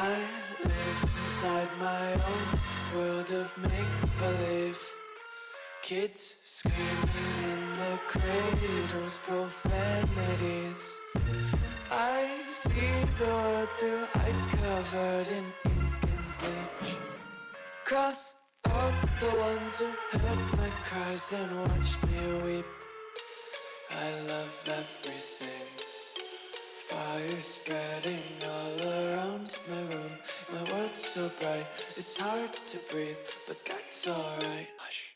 I live inside my own world of make-believe. Kids screaming in the cradles, profanities. I see the world through eyes covered in ink and bleach. Cross out the ones who heard my cries and watched me weep. I love everything. Fire spreading all around my room. My world's so bright, it's hard to breathe, but that's alright. Hush.